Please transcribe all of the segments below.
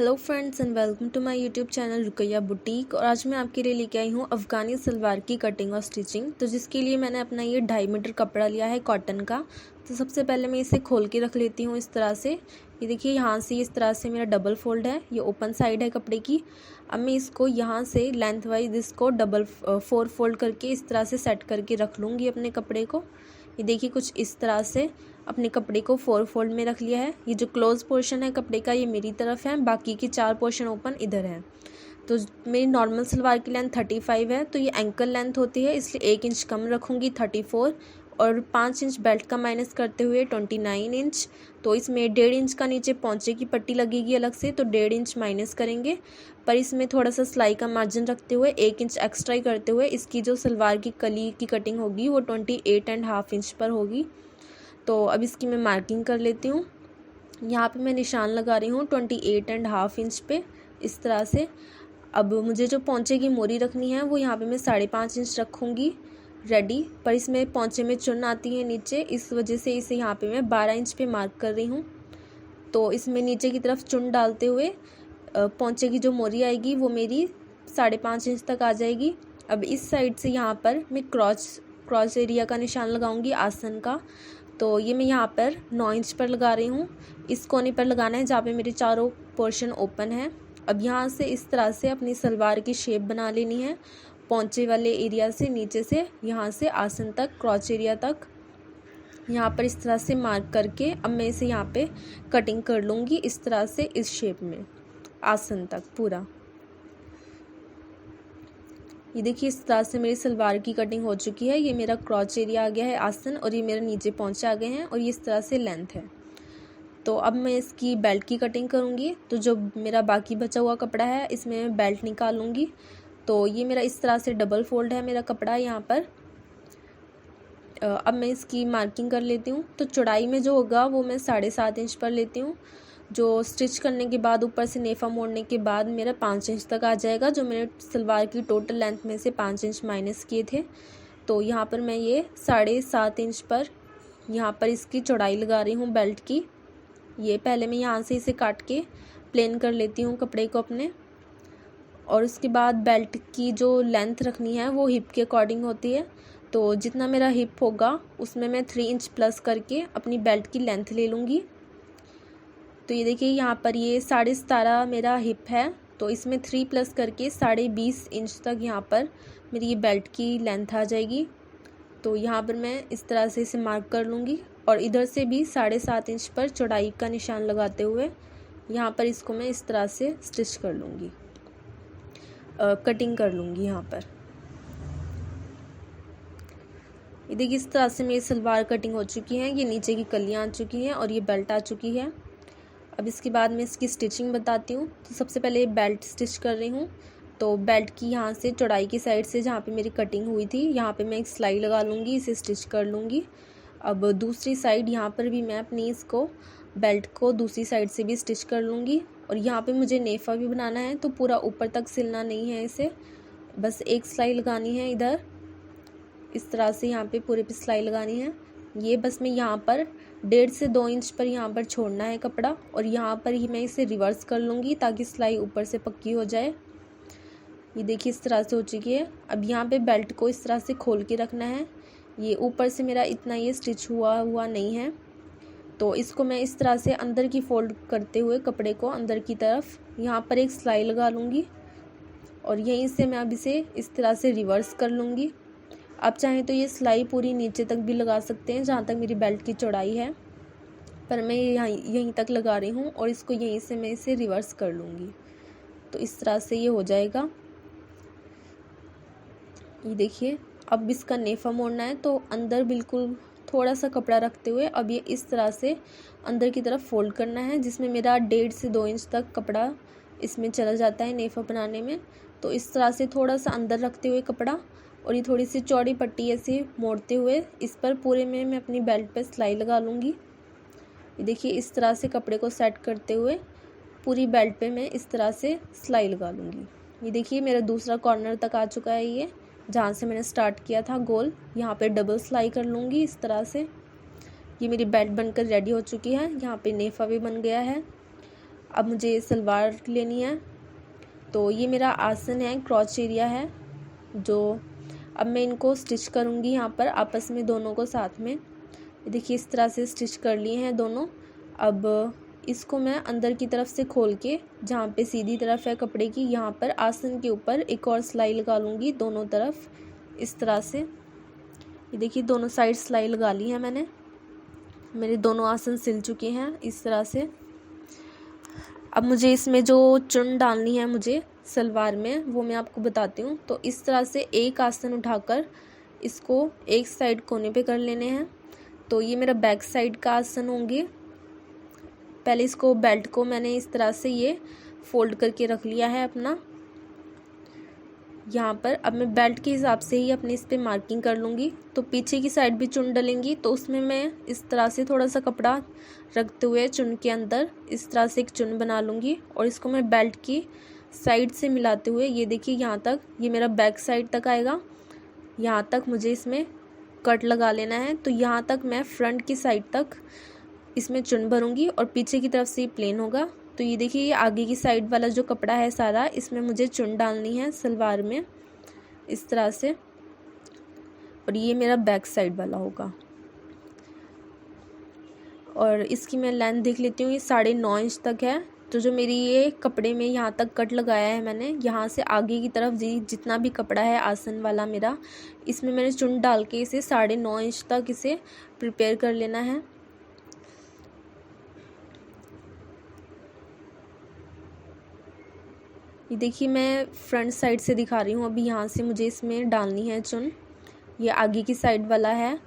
Hello friends and welcome to my YouTube channel Rukaiya boutique. और आज मैं आपके लिए लेके आई हूँ अफ़गानी सलवार की कटिंग और स्टिचिंग। तो जिसके लिए मैंने अपना ये 2.5 मीटर कपड़ा लिया है कॉटन का। तो सबसे पहले मैं इसे खोल के रख लेती हूँ इस तरह से। ये देखिए यहाँ से इस तरह से मेरा डबल फोल्ड है, ये ओपन साइड है कपड़े की। अब मैं इसको यहाँ से लेंथ वाइज इसको डबल 4 फोल्ड करके इस तरह से सेट करके रख लूँगी अपने कपड़े को। ये देखिए कुछ इस तरह से अपने कपड़े को 4 फोल्ड में रख लिया है। ये जो क्लोज पोर्शन है कपड़े का ये मेरी तरफ है, बाकी की 4 पोर्शन ओपन इधर है। तो मेरी नॉर्मल सलवार की लेंथ 35 है, तो ये एंकल लेंथ होती है, इसलिए 1 इंच कम रखूँगी 34, और 5 इंच बेल्ट का माइनस करते हुए 29 इंच। तो इसमें 1.5 इंच का नीचे पौंचे की पट्टी लगेगी अलग से, तो 1.5 इंच माइनस करेंगे। पर इसमें थोड़ा सा सिलाई का मार्जिन रखते हुए 1 इंच एक्स्ट्रा ही करते हुए इसकी जो सलवार की कली की कटिंग होगी वो 28.5 इंच पर होगी। तो अब इसकी मैं मार्किंग कर लेती हूँ। यहाँ पे मैं निशान लगा रही हूँ 28.5 इंच पे इस तरह से। अब मुझे जो पौंचे की मोरी रखनी है वो यहाँ पे मैं 5.5 इंच रखूँगी रेडी। पर इसमें पौंचे में चुन आती है नीचे, इस वजह से इसे यहाँ पे मैं 12 इंच पे मार्क कर रही हूँ। तो इसमें नीचे की तरफ चुन डालते हुए पौंचे की जो मोरी आएगी वो मेरी 5.5 इंच तक आ जाएगी। अब इस साइड से यहाँ पर मैं क्रॉस एरिया का निशान लगाऊंगी आसन का। तो ये मैं यहाँ पर 9 इंच पर लगा रही हूँ, इस कोने पर लगाना है जहाँ पे मेरे चारों पोर्शन ओपन है। अब यहाँ से इस तरह से अपनी सलवार की शेप बना लेनी है, पौंचे वाले एरिया से नीचे से यहाँ से आसन तक क्रॉच एरिया तक यहाँ पर इस तरह से मार्क करके अब मैं इसे यहाँ पे कटिंग कर लूँगी इस तरह से, इस शेप में आसन तक पूरा। ये देखिए इस तरह से मेरी सलवार की कटिंग हो चुकी है। ये मेरा क्रॉच एरिया आ गया है आसन, और ये मेरे नीचे पौंचे आ गए हैं, और ये इस तरह से लेंथ है। तो अब मैं इसकी बेल्ट की कटिंग करूँगी। तो जो मेरा बाकी बचा हुआ कपड़ा है इसमें मैं बेल्ट निकालूँगी। तो ये मेरा इस तरह से डबल फोल्ड है मेरा कपड़ा यहाँ पर। अब मैं इसकी मार्किंग कर लेती हूँ। तो चौड़ाई में जो होगा वो मैं 7.5 इंच पर लेती हूँ। जो स्टिच करने के बाद ऊपर से नेफा मोड़ने के बाद मेरा 5 इंच तक आ जाएगा, जो मैंने सलवार की टोटल लेंथ में से 5 इंच माइनस किए थे। तो यहाँ पर मैं ये 7.5 इंच पर यहाँ पर इसकी चौड़ाई लगा रही हूँ बेल्ट की। ये पहले मैं यहाँ से इसे काट के प्लेन कर लेती हूँ कपड़े को अपने। और उसके बाद बेल्ट की जो लेंथ रखनी है वो हिप के अकॉर्डिंग होती है। तो जितना मेरा हिप होगा उसमें मैं 3 इंच प्लस करके अपनी बेल्ट की लेंथ ले लूँगी। तो ये देखिए यहाँ पर ये 17.5 मेरा हिप है, तो इसमें 3 प्लस करके 20.5 इंच तक यहाँ पर मेरी ये बेल्ट की लेंथ आ जाएगी। तो यहाँ पर मैं इस तरह से इसे मार्क कर लूँगी, और इधर से भी 7.5 इंच पर चौड़ाई का निशान लगाते हुए यहाँ पर इसको मैं इस तरह से स्टिच कर लूँगी, कटिंग कर लूँगी यहाँ पर। ये देखिए इस तरह से मेरी सलवार कटिंग हो चुकी है। ये नीचे की कलियाँ आ चुकी हैं और ये बेल्ट आ चुकी है। अब इसके बाद मैं इसकी स्टिचिंग बताती हूँ। तो सबसे पहले बेल्ट स्टिच कर रही हूँ। तो बेल्ट की यहाँ से चौड़ाई की साइड से जहाँ पे मेरी कटिंग हुई थी यहाँ पे मैं एक सिलाई लगा लूँगी, इसे स्टिच कर लूँगी। अब दूसरी साइड यहाँ पर भी मैं अपनी इसको बेल्ट को दूसरी साइड से भी स्टिच कर लूँगी। और यहाँ पे मुझे नेफा भी बनाना है, तो पूरा ऊपर तक सिलना नहीं है इसे, बस एक सिलाई लगानी है इधर इस तरह से, यहाँ पे पूरे पे सिलाई लगानी है। ये बस मैं यहाँ पर 1.5 से 2 इंच पर यहाँ पर छोड़ना है कपड़ा, और यहाँ पर ही मैं इसे रिवर्स कर लूँगी ताकि सिलाई ऊपर से पक्की हो जाए। ये देखिए इस तरह से हो चुकी है। अब यहाँ पे बेल्ट को इस तरह से खोल के रखना है। ये ऊपर से मेरा इतना ये स्टिच हुआ नहीं है, तो इसको मैं इस तरह से अंदर की फोल्ड करते हुए कपड़े को अंदर की तरफ यहाँ पर एक सिलाई लगा लूँगी, और यहीं से मैं अब इसे इस तरह से रिवर्स कर लूँगी। आप चाहें तो ये सिलाई पूरी नीचे तक भी लगा सकते हैं जहाँ तक मेरी बेल्ट की चौड़ाई है, पर मैं यहीं तक लगा रही हूँ, और इसको यहीं से मैं इसे रिवर्स कर लूँगी। तो इस तरह से ये हो जाएगा। ये देखिए अब इसका नेफा मोड़ना है, तो अंदर बिल्कुल थोड़ा सा कपड़ा रखते हुए अब ये इस तरह से अंदर की तरफ फोल्ड करना है, जिसमें मेरा 1.5 से 2 इंच तक कपड़ा इसमें चला जाता है नेफा बनाने में। तो इस तरह से थोड़ा सा अंदर रखते हुए कपड़ा, और ये थोड़ी सी चौड़ी पट्टी ऐसे मोड़ते हुए इस पर पूरे में मैं अपनी बेल्ट पे सिलाई लगा लूँगी। ये देखिए इस तरह से कपड़े को सेट करते हुए पूरी बेल्ट पे मैं इस तरह से सिलाई लगा लूँगी। ये देखिए मेरा दूसरा कॉर्नर तक आ चुका है, ये जहाँ से मैंने स्टार्ट किया था गोल, यहाँ पे डबल सिलाई कर लूँगी इस तरह से। ये मेरी बेल्ट बनकर रेडी हो चुकी है। यहाँ पे नेफा भी बन गया है। अब मुझे सलवार लेनी है। तो ये मेरा आसन है, क्रॉच एरिया है जो अब मैं इनको स्टिच करूँगी यहाँ पर आपस में दोनों को साथ में। देखिए इस तरह से स्टिच कर लिए हैं दोनों। अब इसको मैं अंदर की तरफ से खोल के जहाँ पे सीधी तरफ है कपड़े की, यहाँ पर आसन के ऊपर एक और सिलाई लगा लूँगी दोनों तरफ इस तरह से। ये देखिए दोनों साइड सिलाई लगा ली है मैंने। मेरे दोनों आसन सिल चुके हैं इस तरह से। अब मुझे इसमें जो चुन डालनी है मुझे सलवार में, वो मैं आपको बताती हूँ। तो इस तरह से एक आसन उठाकर इसको एक साइड कोने पे कर लेने हैं। तो ये मेरा बैक साइड का आसन होंगे। पहले इसको बेल्ट को मैंने इस तरह से ये फोल्ड करके रख लिया है अपना यहाँ पर। अब मैं बेल्ट के हिसाब से ही अपने इस पे मार्किंग कर लूँगी। तो पीछे की साइड भी चुन डलेंगी, तो उसमें मैं इस तरह से थोड़ा सा कपड़ा रखते हुए चुन के अंदर इस तरह से एक चुन बना लूँगी और इसको मैं बेल्ट की साइड से मिलाते हुए, ये देखिए यहाँ तक, ये मेरा बैक साइड तक आएगा। यहाँ तक मुझे इसमें कट लगा लेना है। तो यहाँ तक मैं फ्रंट की साइड तक इसमें चुन भरूँगी और पीछे की तरफ से ये प्लेन होगा। तो ये देखिए ये आगे की साइड वाला जो कपड़ा है सारा, इसमें मुझे चुन डालनी है सलवार में इस तरह से, और ये मेरा बैक साइड वाला होगा। और इसकी मैं लेंथ देख लेती हूँ, ये 9.5 इंच तक है। तो जो मेरी ये कपड़े में यहाँ तक कट लगाया है मैंने, यहाँ से आगे की तरफ जितना भी कपड़ा है आसन वाला मेरा, इसमें मैंने चुन डाल के इसे 9.5 इंच तक इसे प्रिपेयर कर लेना है। ये देखिए मैं फ्रंट साइड से दिखा रही हूँ। अभी यहाँ से मुझे इसमें डालनी है चुन, ये आगे की साइड वाला है।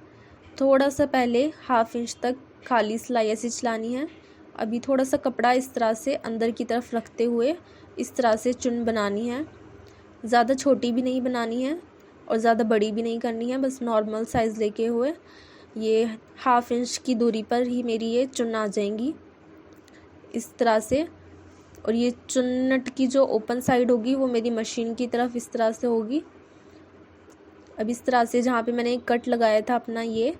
थोड़ा सा पहले 1/2 इंच तक खाली सिलाई ऐसे चलानी है। अभी थोड़ा सा कपड़ा इस तरह से अंदर की तरफ रखते हुए इस तरह से चुन बनानी है। ज़्यादा छोटी भी नहीं बनानी है और ज़्यादा बड़ी भी नहीं करनी है, बस नॉर्मल साइज़ लेके हुए ये 1/2 इंच की दूरी पर ही मेरी ये चुन आ जाएंगी इस तरह से। और ये चुन्नट की जो ओपन साइड होगी वो मेरी मशीन की तरफ इस तरह से होगी। अब इस तरह से जहाँ पे मैंने एक कट लगाया था अपना, ये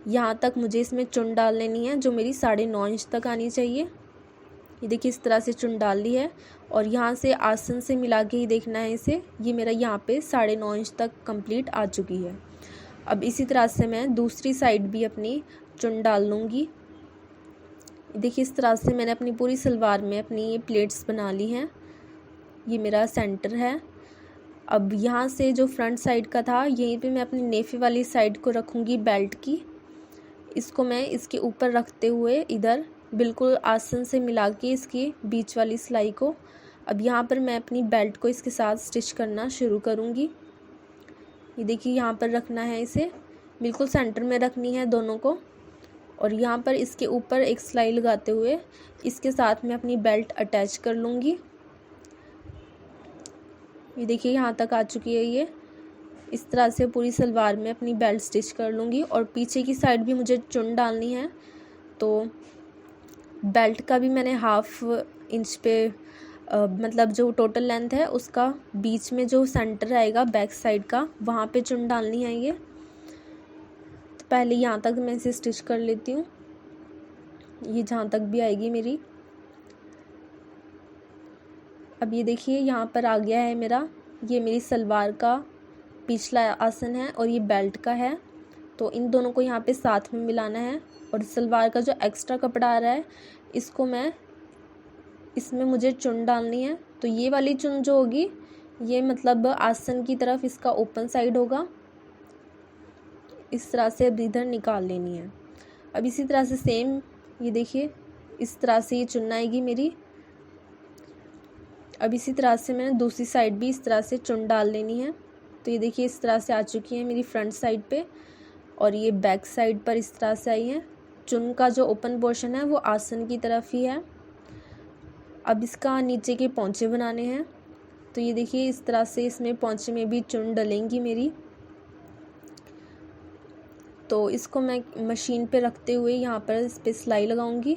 यहाँ तक मुझे इसमें चुन डाल लेनी है जो मेरी 9.5 इंच तक आनी चाहिए। ये देखिए इस तरह से चुन डाल ली है और यहाँ से आसन से मिला के ही देखना है इसे। ये मेरा यहाँ पे 9.5 इंच तक कंप्लीट आ चुकी है। अब इसी तरह से मैं दूसरी साइड भी अपनी चुन डाल लूँगी। देखिए इस तरह से मैंने अपनी पूरी सलवार में अपनी ये प्लेट्स बना ली हैं। ये मेरा सेंटर है। अब यहाँ से जो फ्रंट साइड का था, यहीं पे मैं अपनी नेफी वाली साइड को रखूँगी बेल्ट की। इसको मैं इसके ऊपर रखते हुए इधर बिल्कुल आसन से मिला के इसकी बीच वाली सिलाई को, अब यहाँ पर मैं अपनी बेल्ट को इसके साथ स्टिच करना शुरू करूँगी। ये देखिए यहाँ पर रखना है इसे, बिल्कुल सेंटर में रखनी है दोनों को। और यहाँ पर इसके ऊपर एक सिलाई लगाते हुए इसके साथ मैं अपनी बेल्ट अटैच कर लूँगी। ये देखिए यहाँ तक आ चुकी है ये। इस तरह से पूरी सलवार में अपनी बेल्ट स्टिच कर लूँगी और पीछे की साइड भी मुझे चुन डालनी है। तो बेल्ट का भी मैंने 1/2 इंच पे मतलब जो टोटल लेंथ है उसका बीच में जो सेंटर आएगा बैक साइड का, वहाँ पे चुन डालनी है ये। तो पहले यहाँ तक मैं इसे स्टिच कर लेती हूँ, ये जहाँ तक भी आएगी मेरी। अब ये देखिए यहाँ पर आ गया है मेरा, ये मेरी सलवार का पिछला आसन है और ये बेल्ट का है। तो इन दोनों को यहाँ पे साथ में मिलाना है और सलवार का जो एक्स्ट्रा कपड़ा आ रहा है इसको मैं इसमें मुझे चुन डालनी है। तो ये वाली चुन जो होगी ये मतलब आसन की तरफ इसका ओपन साइड होगा, इस तरह से अब इधर निकाल लेनी है। अब इसी तरह से सेम ये देखिए इस तरह से ये चुन आएगी मेरी। अब इसी तरह से मैंने दूसरी साइड भी इस तरह से चुन डाल लेनी है। तो ये देखिए इस तरह से आ चुकी है मेरी फ्रंट साइड पे और ये बैक साइड पर इस तरह से आई है। चुन का जो ओपन पोर्शन है वो आसन की तरफ ही है। अब इसका नीचे के पोंचे बनाने हैं। तो ये देखिए इस तरह से इसमें पोंचे में भी चुन डलेंगी मेरी। तो इसको मैं मशीन पे रखते हुए यहाँ पर इस पर सिलाई लगाऊंगी।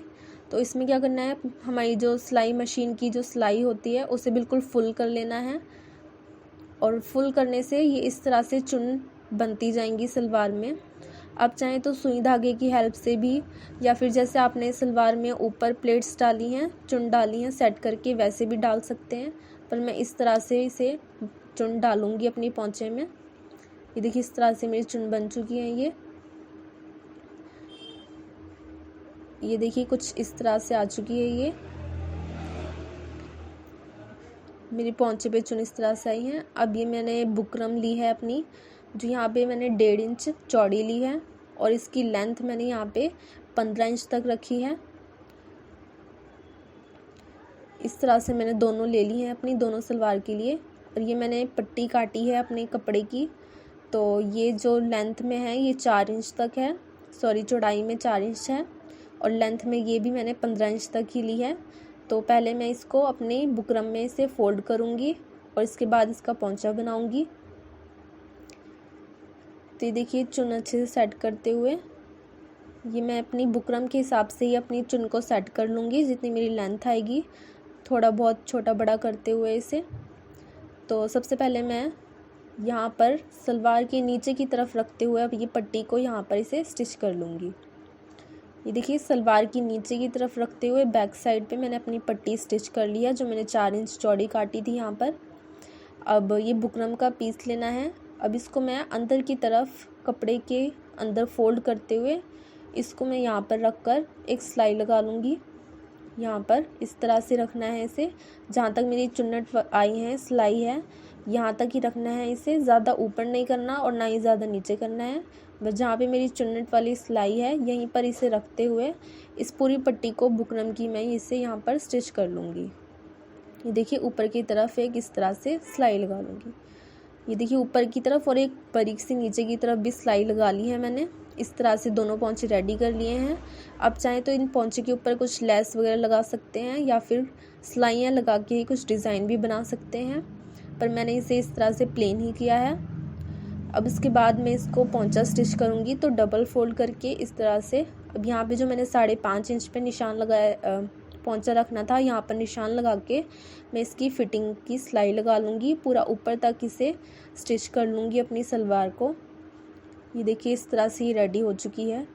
तो इसमें क्या करना है, हमारी जो सिलाई मशीन की जो सिलाई होती है उसे बिल्कुल फुल कर लेना है और फुल करने से ये इस तरह से चुन बनती जाएंगी सलवार में। आप चाहें तो सुई धागे की हेल्प से भी, या फिर जैसे आपने सलवार में ऊपर प्लेट्स डाली हैं, चुन डाली हैं सेट करके, वैसे भी डाल सकते हैं। पर मैं इस तरह से इसे चुन डालूँगी अपनी पोंचे में। ये देखिए इस तरह से मेरी चुन बन चुकी है। ये देखिए कुछ इस तरह से आ चुकी है। ये मेरी पोंचे पे चुन इस तरह से आई हैं। अब ये मैंने बुकरम ली है अपनी, जो यहाँ पे मैंने 1.5 इंच चौड़ी ली है, और इसकी लेंथ मैंने यहाँ पे 15 इंच तक रखी है। इस तरह से मैंने दोनों ले ली हैं अपनी दोनों सलवार के लिए। और ये मैंने पट्टी काटी है अपने कपड़े की, तो ये जो लेंथ में है ये 4 इंच तक है, सॉरी चौड़ाई में 4 इंच है, और लेंथ में ये भी मैंने 15 इंच तक ही ली है। तो पहले मैं इसको अपने बुकरम में से फोल्ड करूँगी और इसके बाद इसका पोंचा बनाऊँगी। तो ये देखिए चुन अच्छे से सेट करते हुए ये मैं अपनी बुकरम के हिसाब से ही अपनी चुन को सेट कर लूँगी, जितनी मेरी लेंथ आएगी, थोड़ा बहुत छोटा बड़ा करते हुए इसे। तो सबसे पहले मैं यहाँ पर सलवार के नीचे की तरफ रखते हुए अब ये पट्टी को यहाँ पर इसे स्टिच कर लूँगी। ये देखिए सलवार की नीचे की तरफ रखते हुए बैक साइड पे मैंने अपनी पट्टी स्टिच कर लिया, जो मैंने 4 इंच चौड़ी काटी थी यहाँ पर। अब ये बुकरम का पीस लेना है। अब इसको मैं अंदर की तरफ कपड़े के अंदर फोल्ड करते हुए इसको मैं यहाँ पर रख कर एक सिलाई लगा लूँगी। यहाँ पर इस तरह से रखना है इसे, जहाँ तक मेरी चुन्नट आई है सिलाई है यहाँ तक ही रखना है इसे, ज़्यादा ऊपर नहीं करना और ना ही ज़्यादा नीचे करना है। बस जहाँ पे मेरी चुन्नट वाली सिलाई है यहीं पर इसे रखते हुए इस पूरी पट्टी को बुकरम की मैं इसे यहाँ पर स्टिच कर लूँगी। ये देखिए ऊपर की तरफ एक इस तरह से सिलाई लगा लूँगी। ये देखिए ऊपर की तरफ और एक बारीक सी नीचे की तरफ भी सिलाई लगा ली है मैंने। इस तरह से दोनों पोंचे रेडी कर लिए हैं। आप चाहें तो इन पोंचे के ऊपर कुछ लेस वगैरह लगा सकते हैं, या फिर सिलाइयाँ लगा के ही कुछ डिज़ाइन भी बना सकते हैं, पर मैंने इसे इस तरह से प्लेन ही किया है। अब इसके बाद मैं इसको पोंचा स्टिच करूँगी, तो डबल फोल्ड करके इस तरह से। अब यहाँ पे जो मैंने 5.5 इंच पे निशान लगाया पोंचा रखना था, यहाँ पर निशान लगा के मैं इसकी फिटिंग की सिलाई लगा लूँगी, पूरा ऊपर तक इसे स्टिच कर लूँगी अपनी सलवार को। ये देखिए इस तरह से ही रेडी हो चुकी है।